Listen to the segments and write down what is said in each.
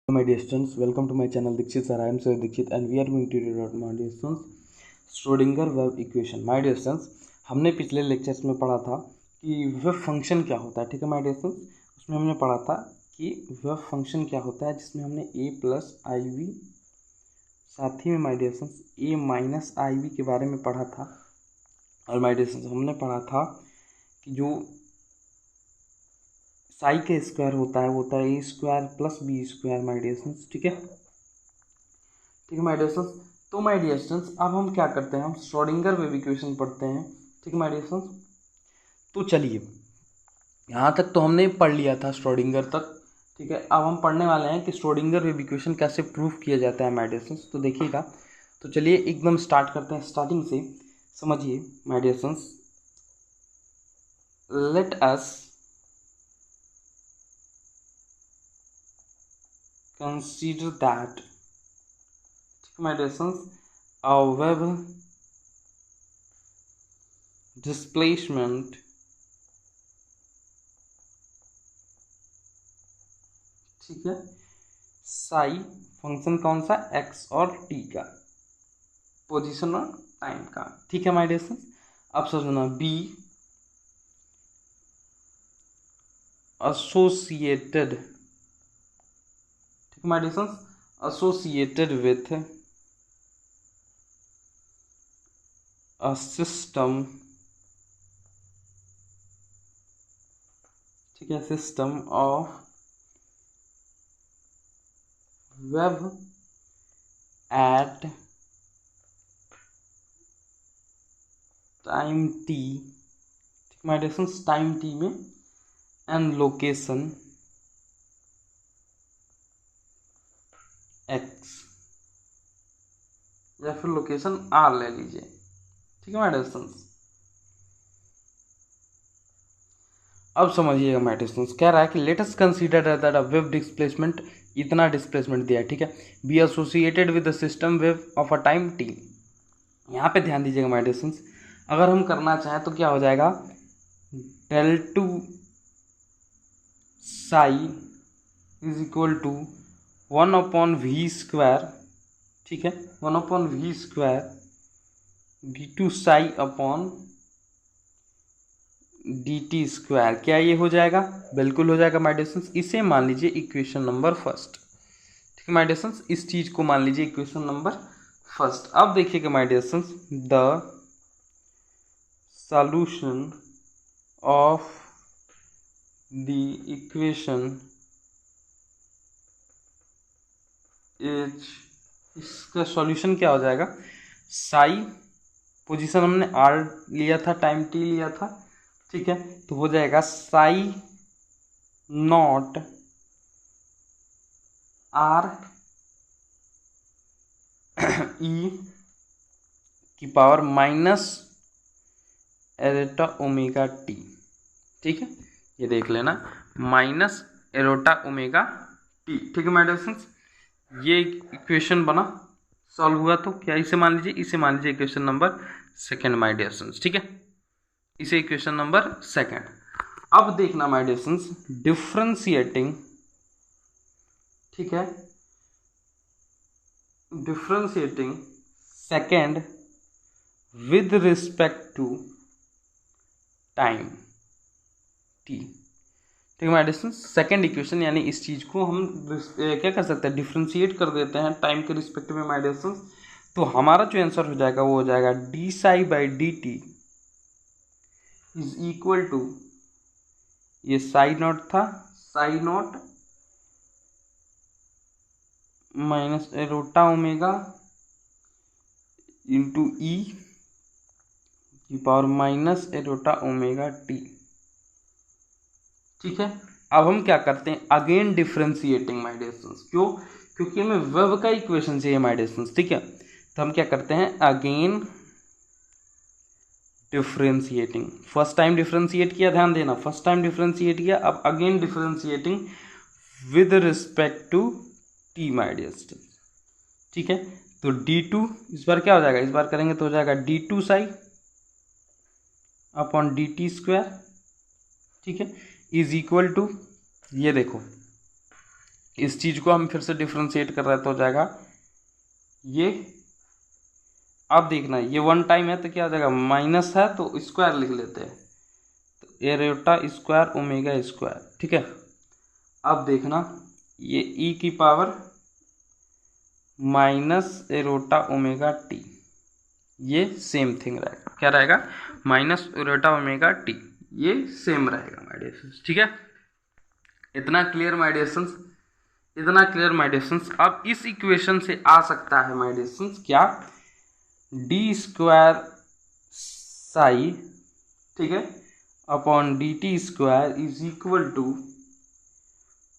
My dear students, welcome to my channel Dikshit sir. I am Sir Dikshit and we are going to read out my dear students Schrödinger wave equation. My dear students, हमने पिछले lectures में पढ़ा था कि wave function क्या होता है. ठीक है माय डियर स्टूडेंट्स, उसमें हमने पढ़ा था कि वेव फंक्शन क्या होता है, जिसमें हमने a प्लस आई वी साथ ही में my dear students a minus I V के बारे में पढ़ा था. और माय डियर स्टूडेंट्स हमने पढ़ा था कि जो साई का स्क्वायर होता है वो होता है a square plus b square my dear students. ठीक है माय डियर स्टूडेंट्स. तो माय डियर स्टूडेंट्स अब हम क्या करते हैं, हम श्रोडिंगर वेव इक्वेशन पढ़ते हैं. ठीक है माय डियर स्टूडेंट्स, तो चलिए यहाँ तक तो हमने पढ़ लिया था श्रोडिंगर तक. ठीक है, अब हम पढ़ने वाले हैं कि श्रोडिंगर वेव इक्वेशन कैसे प्रूफ किया जाता है माय डियर स्टूडेंट्स. तो देखिएगा, तो चलिए एकदम स्टार्ट करते हैं स्टार्टिंग से. समझिए my dear students, let us consider that my distance a wave displacement. ठीक है, साई फंक्शन कौन सा, एक्स और टी का, पोजीशन और टाइम का. ठीक है माय डियर स्टूडेंट्स, अब समझना बी एसोसिएटेड, ठीक है my dear students, associated with a system, ठीक है, system of wave at time T. ठीक my dear students, time t में एंड लोकेशन एक्स या फिर लोकेशन आर ले लीजिए. ठीक है माय डियर स्टूडेंट्स, अब समझिएगा माय डियर स्टूडेंट्स, कह रहा है कि let us consider that a wave displacement, इतना डिस्प्लेसमेंट दिया है. ठीक है, be associated with the system wave of a time T. यहाँ पे ध्यान दीजिएगा माय डियर स्टूडेंट्स, अगर हम करना चाहें तो क्या हो जाएगा, del two psi is equal to 1/v square. ठीक है, 1/v square D two psi upon D T square. क्या ये हो जाएगा, बिल्कुल हो जाएगा माय डियर स्टूडेंट्स. इसे मान लीजिए इक्वेशन नंबर फर्स्ट. ठीक है माय डियर स्टूडेंट्स, इस चीज को मान लीजिए इक्वेशन नंबर फर्स्ट. अब देखिएगा my dear students, the solution of the equation is, इसका सॉल्यूशन क्या हो जाएगा, साई पोजीशन हमने आर लिया था, टाइम टी लिया था. ठीक है, तो हो जाएगा साई नॉट आर ई की power minus iota omega T. ठीक है, ये देख लेना, माइनस एरोटा ओमेगा टी. ठीक है माय डियर स्टूडेंट्स, ये इक्वेशन बना, सॉल्व हुआ. तो क्या इसे मान लीजिए, इसे मान लीजिए equation number second my dear students. ठीक है, इसे इक्वेशन नंबर सेकेंड. अब देखना माय डियर स्टूडेंट्स, डिफरेंशिएटिंग, ठीक है, differentiating second with respect to time T. ठीक है my dear students, second equation यानी इस चीज को हम क्या कर सकते हैं, डिफरेंशिएट कर देते हैं टाइम के रिस्पेक्ट में माय डियर स्टूडेंट्स. तो हमारा जो आंसर हो जाएगा वो हो जाएगा d psi by d t is equal to, ये साई नॉट था, psi not minus iota omega into e की power minus iota omega T. ठीक है, अब हम क्या करते हैं, again differentiating my dear students. क्यों, क्योंकि हमें वेव का इक्वेशन चाहिए माय डियर स्टूडेंट्स. ठीक है, तो हम क्या करते हैं, again differentiating. First time differentiate किया, ध्यान देना, फर्स्ट टाइम डिफरेंशिएट किया, अब again differentiating with respect to T my dear students. ठीक है, तो डी टू इस बार क्या हो जाएगा, इस बार करेंगे तो हो जाएगा D two psi upon D T square. ठीक है, इज इक्वल टू, ये देखो इस चीज को हम फिर से डिफ्रेंशिएट कर रहे हैं तो हो जाएगा ये, अब देखना ये वन टाइम है तो क्या हो जाएगा, माइनस है तो स्क्वायर लिख लेते हैं, तो एरोटा स्क्वायर ओमेगा स्क्वायर, ठीक है। अब देखना ये ई की power minus iota omega T, ये सेम थिंग रहेगा, क्या रहेगा, माइनस एरोटा ओमेगा टी, ये सेम रहेगा माय डियर फ्रेंड्स, ठीक है। इतना क्लियर माय डियर फ्रेंड्स, इतना क्लियर माय डियर फ्रेंड्स। अब इस इक्वेशन से आ सकता है माय डियर फ्रेंड्स क्या, डी स्क्वायर साई, ठीक है, upon D T square is equal to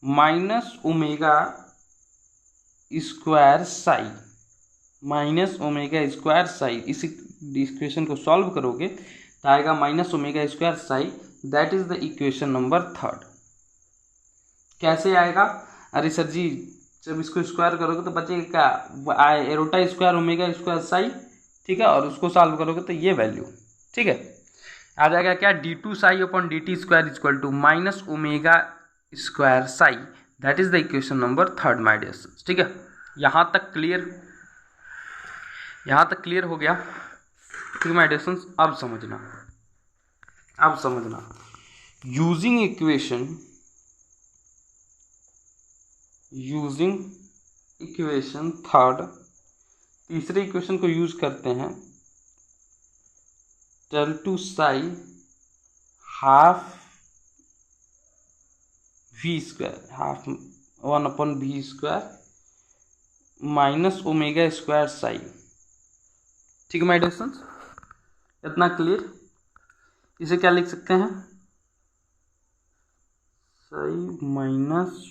minus omega square psi, minus omega square psi. इस इक्वेशन को सॉल्व करोगे तो आएगा minus omega square psi, that is the equation number third. कैसे आएगा, अरे सर जी जब इसको स्क्वायर करोगे तो बचेगा क्या, aorta square omega square psi, ठीक है, और उसको सॉल्व करोगे तो ये वैल्यू, ठीक है, आ जाएगा क्या, D two psi upon D T square equal to minus omega square psi, that is the equation number third my dear friends, ठीक है। यहाँ तक क्लियर, यहाँ तक क्लियर हो गया, ठीक है माय डियर फ्रेंड्स। अब समझना, अब समझना, using equation, using equation third, तीसरे इक्वेशन को यूज करते हैं, del two psi half V square, half one upon V square minus omega square psi, ठीक है माय डियर फ्रेंड्स, इतना क्लियर। इसे क्या लिख सकते हैं, psi minus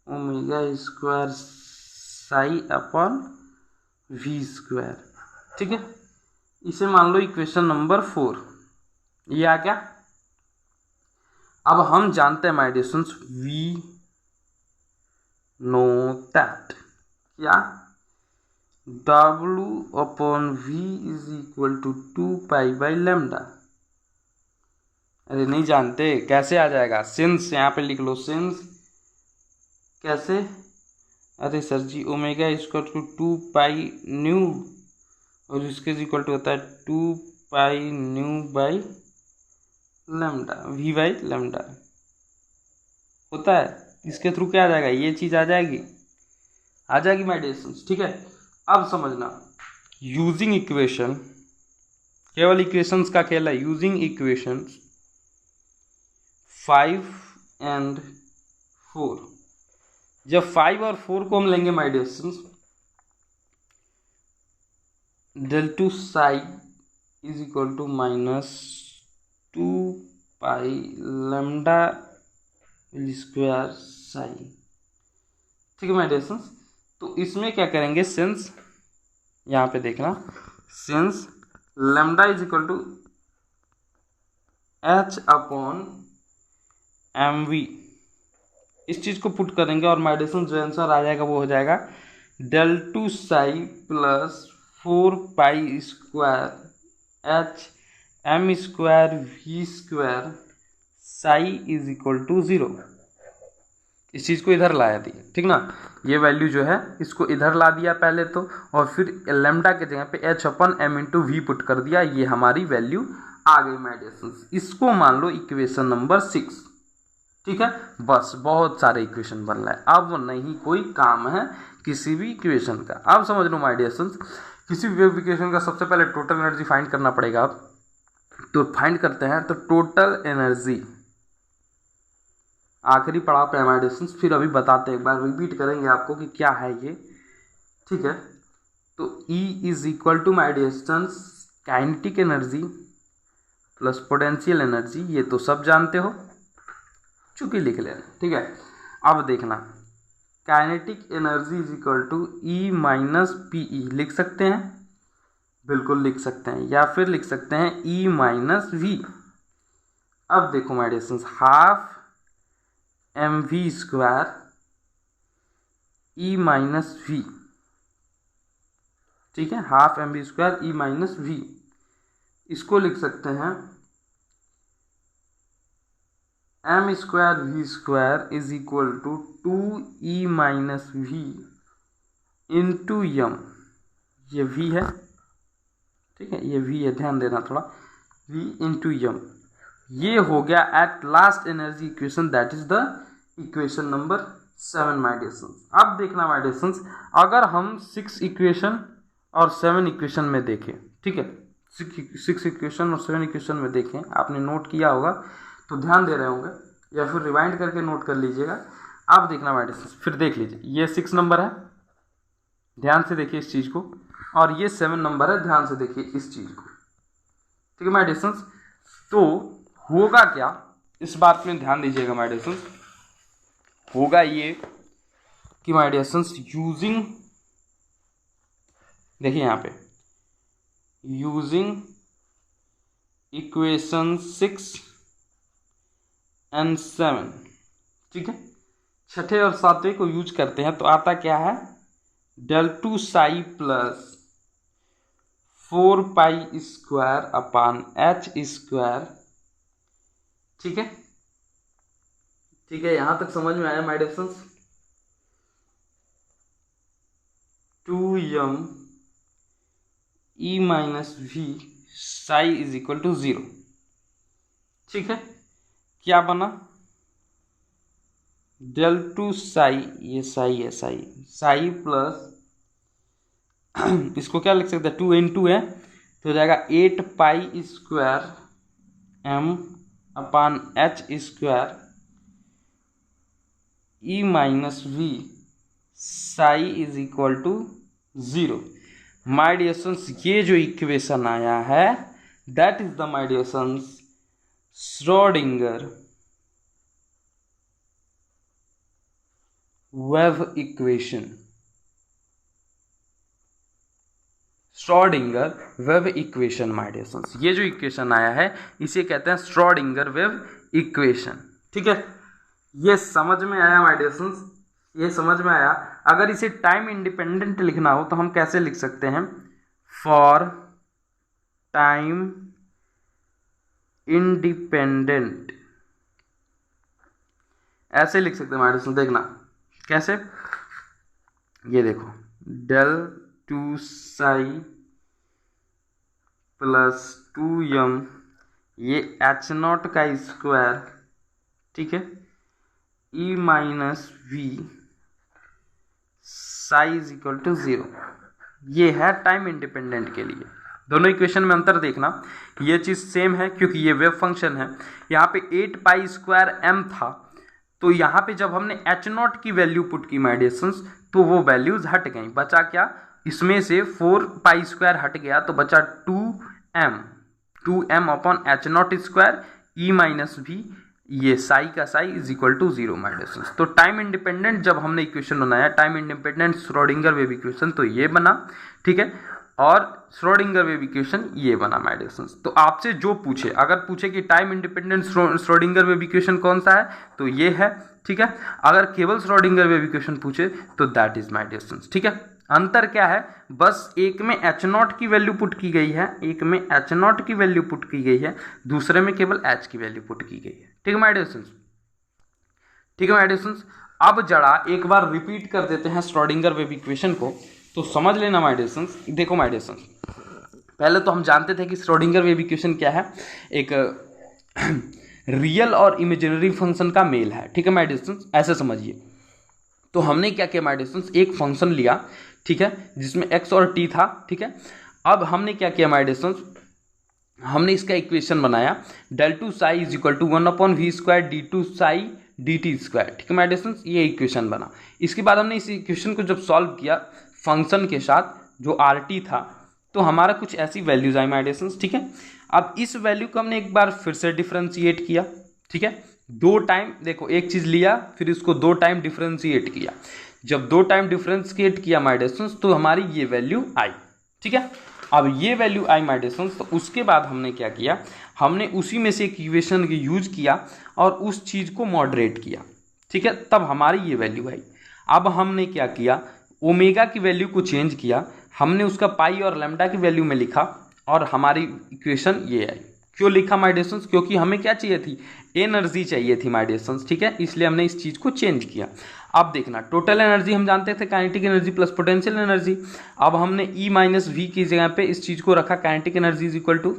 omega square psi upon V square, ठीक है। इसे मान लो इक्वेशन नंबर 4, ये आ गया। अब हम जानते हैं my dear friends, we know that क्या, W upon V is equal to 2 pi by lambda. अरे नहीं जानते, कैसे आ जाएगा, सिंस यहाँ पे लिख लो, सिंस कैसे, अरे sir ji omega equal to 2 pi nu और इसके इक्वल टू होता है 2 pi nu by lambda, V by lambda होता है, इसके थ्रू क्या आ जाएगा, ये चीज आ जाएगी, आ जाएगी माय डियर फ्रेंड्स, ठीक है। अब समझना, यूजिंग इक्वेशन, केवल इक्वेशंस का खेल है, यूजिंग इक्वेशन 5 एंड 4, जब 5 और 4 को हम लेंगे my dear friends, del two psi is equal to minus 2 pi lambda square psi, ठीक है माय डियर फ्रेंड्स। तो इसमें क्या करेंगे, सिंस यहाँ पे देखना, since lambda is equal to H upon M V, इस चीज को पुट करेंगे और माय डियर फ्रेंड्स जो आंसर आ जाएगा वो हो जाएगा del two psi plus 4 pi square H M square we square psi is equal to 0। इस चीज़ को इधर लाया दिया, ठीक ना, ये वैल्यू जो है इसको इधर ला दिया पहले तो, और फिर लेमडा के जगह पे H upon M into V put कर दिया, ये हमारी वैल्यू आ गई माय डियर फ्रेंड्स। इसको मान लो इक्वेशन नंबर 6, ठीक है। बस बहुत सारे इक्वेशन बन रहा है, अब नहीं कोई काम है किसी भी इक्वेशन का। अब समझ लो माय डियर फ्रेंड्स, किसी भी वेव इक्वेशन का सबसे पहले टोटल एनर्जी फाइंड करना पड़ेगा। तो फाइंड करते हैं, तो टोटल एनर्जी आखिरी पड़ाव पे माय डियर फ्रेंड्स, फिर अभी बताते हैं, एक बार रिपीट करेंगे आपको कि क्या है ये, ठीक है। तो E is equal to my dear friends kinetic energy plus potential energy, ये तो सब जानते हो, चूंकि लिख लेना, ठीक है। अब देखना, kinetic energy is equal to E minus P E, लिख सकते हैं, बिल्कुल लिख सकते हैं, या फिर लिख सकते हैं E माइनस वी। अब देखो my dear friends, half m v square E minus v, ठीक है, हाफ एम वी स्क्वायर ई माइनस वी, इसको लिख सकते हैं m square we square is equal to 2e minus v into m, ये v है, ठीक है, ये v है, ध्यान देना थोड़ा, v इंटू यम, ये हो गया at last energy equation, that is the equation number 7 my dear sons. अब देखना माय डियर सन्स, अगर हम 6 इक्वेशन और 7 इक्वेशन में देखें, ठीक है, 6 इक्वेशन और 7 इक्वेशन में देखें, आपने नोट किया होगा तो ध्यान दे रहे होंगे या फिर रिवाइंड करके नोट कर लीजिएगा। आप देखना माय डियर सन्स, फिर देख लीजिए, ये 6 नंबर है, ध्यान से देखिए इस चीज़ को, और ये 7 नंबर है, ध्यान से देखिए इस चीज़ को, ठीक है माय डियर सन्स। तो होगा क्या, इस बात में ध्यान दीजिएगा माय डियर सन्स, होगा ये कि माय डियर सन्स यूजिंग, देखिए यहाँ पे यूजिंग इक्वेशन 6 एंड 7, ठीक है, छठे और सातवें को यूज करते हैं तो आता क्या है, del 2 psi plus 4 pi square upon h square, ठीक है, ठीक है, यहां तक समझ में आया my dear sons. 2m e minus V psi is equal to 0, ठीक है, क्या बना, del 2 साई, ये साई है, साई प्लस इसको क्या लिख सकते हैं, 2 इंटू है तो हो जाएगा 8 pi square m upon h square e minus V psi is equal to 0। My dear sons, ये जो इक्वेशन आया है that is the my dear sons Schrodinger wave equation, Schrodinger wave equation my dear sons, ये जो इक्वेशन आया है इसे कहते हैं श्रोडिंगर वेव इक्वेशन, ठीक है, ये समझ में आया माय डियर सन्स, ये समझ में आया। अगर इसे टाइम इंडिपेंडेंट लिखना हो तो हम कैसे लिख सकते हैं, फॉर टाइम इंडिपेंडेंट, ऐसे लिख सकते हैं माय डियर सन्स, देखना कैसे, ये देखो del 2 psi प्लस 2m, ये h0 का स्क्वायर, ठीक है, e minus V psi is equal to 0, ये है टाइम इंडिपेंडेंट के लिए। दोनों इक्वेशन में अंतर देखना, ये चीज़ सेम है क्योंकि ये वेव फंक्शन है, यहाँ पे 8 पाई स्क्वायर m था, तो यहाँ पे जब हमने h0 की वैल्यू पुट की माय डियर सन्स तो वो वैल्यूज हट गई, बचा क्या, इसमें से 4 पाई स्क्वायर हट गया तो बचा 2m upon h0 square e minus V, ये साई का psi is equal to 0 my dear sons. तो टाइम इंडिपेंडेंट जब हमने इक्वेशन बनाया, time independent Schrodinger wave equation, तो ये बना, ठीक है, और श्रोडिंगर वेव इक्वेशन ये बना माय डियर सन्स। तो आपसे जो पूछे, अगर पूछे कि time independent Schrodinger wave equation कौन सा है तो ये है, ठीक है, अगर केवल श्रोडिंगर वेव इक्वेशन पूछे तो that is my dear sons, ठीक है। अंतर क्या है, बस एक में h0 की वैल्यू पुट की गई है, एक में h0 की वैल्यू पुट की गई है, दूसरे में केवल h की वैल्यू पुट की गई है, ठीक है माय डियर सन्स, ठीक है माय डियर सन्स। अब जरा एक बार रिपीट कर देते हैं श्रोडिंगर वेव इक्वेशन को, तो समझ लेना माय डियर सन्स। देखो माय डियर सन्स, पहले तो हम जानते थे कि श्रोडिंगर वेव इक्वेशन क्या है, एक रियल और इमेजिनरी फंक्शन का मेल है, ठीक है माय डियर सन्स, ऐसे समझिए। तो हमने क्या किया माय डियर सन्स, एक फंक्शन लिया, ठीक है, जिसमें x और t था, ठीक है। अब हमने क्या किया माय डियर सन्स, हमने इसका इक्वेशन बनाया, del 2 psi is equal to 1 upon V square d2 psi dt square, ठीक है माय डियर सन्स, ये इक्वेशन बना। इसके बाद हमने इस इक्वेशन को जब सॉल्व किया फंक्शन के साथ जो rt था, तो हमारा कुछ ऐसी वैल्यूज आई माय डियर सन्स, ठीक है। अब इस वैल्यू को हमने एक बार फिर से डिफ्रेंशिएट किया, ठीक है, 2 टाइम, देखो एक चीज लिया फिर इसको 2 टाइम डिफ्रेंशिएट किया, जब 2 टाइम डिफ्रेंशिएट किया माय डियर सन्स तो हमारी ये वैल्यू आई, ठीक है। अब ये वैल्यू आई माय डियर सन्स, तो उसके बाद हमने क्या किया, हमने उसी में से एक इक्वेशन की यूज किया और उस चीज को मॉडरेट किया, ठीक है, तब हमारी ये वैल्यू आई। अब हमने क्या किया, ओमेगा की वैल्यू को चेंज किया, हमने उसका पाई और लैम्डा की वैल्यू में लिखा और हमारी इक्वेशन ये आई। क्यों लिखा माय डियर स्टूडेंट्स, क्योंकि हमें क्या चाहिए थी, एनर्जी चाहिए थी माय डियर स्टूडेंट्स, ठीक है, इसलिए हमने इस चीज को चेंज किया। अब देखना टोटल एनर्जी हम जानते थे kinetic energy plus potential energy, अब हमने ई माइनस वी की जगह पे इस चीज को रखा kinetic energy is equal to,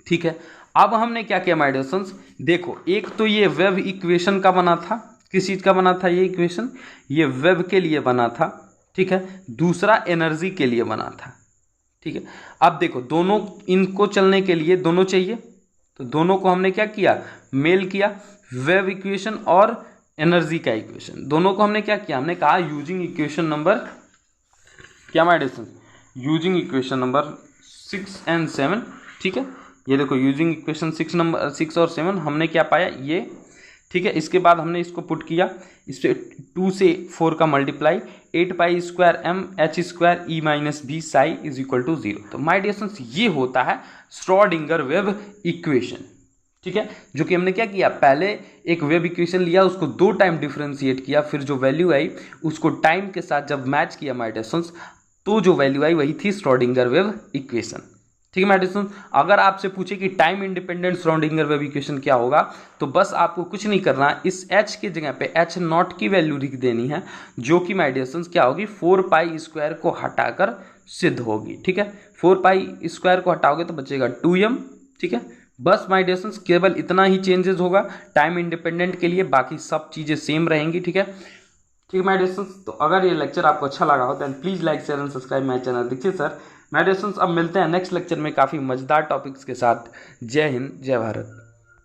ठीक है। अब हमने क्या किया माय डियर स्टूडेंट्स, देखो एक तो ये वेव इक्वेशन का बना था, किस चीज का बना था ये इक्वेशन, ये वेव के लिए बना था, ठीक है, दूसरा एनर्जी के लिए बना था, ठीक है। अब देखो दोनों इनको चलने के लिए दोनों चाहिए, तो दोनों को हमने क्या किया, मेल किया, वेव इक्वेशन और एनर्जी का इक्वेशन, दोनों को हमने क्या किया, हमने कहा यूजिंग इक्वेशन नंबर क्या my dear students, using equation number 6 and 7, ठीक है। ये देखो यूजिंग इक्वेशन 6 और 7 हमने क्या पाया ये, ठीक है। इसके बाद हमने इसको पुट किया, इस पे 2 से 4 का multiply, 8 pi square M H square E minus B psi is equal to 0। तो माय डियर स्टूडेंट्स ये होता है श्रोडिंगर वेव इक्वेशन, ठीक है, जो कि हमने क्या किया, पहले एक वेव इक्वेशन लिया, उसको 2 टाइम डिफरेंशिएट किया, फिर जो वैल्यू आई उसको टाइम के साथ जब मैच किया माय डियर स्टूडेंट्स, तो जो वैल्यू आई वही थी श्रोडिंगर वेव इक्वेशन, ठीक है माय डियर स्टूडेंट्स। अगर आपसे पूछे कि time independent Schrodinger wave equation क्या होगा, तो बस आपको कुछ नहीं करना, इस h के जगह पे h नॉट की वैल्यू लिख देनी है, जो कि माय डियर स्टूडेंट्स क्या होगी, 4 पाई स्क्वायर को हटाकर सिद्ध होगी, ठीक है। 4 पाई स्क्वायर को हटाओगे तो बचेगा 2m, ठीक है। बस माय डियर स्टूडेंट्स केवल इतना ही चेंजेस होगा टाइम इंडिपेंडेंट के लिए, बाकी सब चीजें सेम रहेंगी, ठीक है। ठीक है माय डियर स्टूडेंट्स, तो अगर ये लेक्चर आपको अच्छा लगा हो then please like share and subscribe my channel. देखिए सर माय डियर स्टूडेंट्स अब मिलते हैं नेक्स्ट लेक्चर में काफ़ी मजेदार टॉपिक्स के साथ। जय हिंद जय भारत।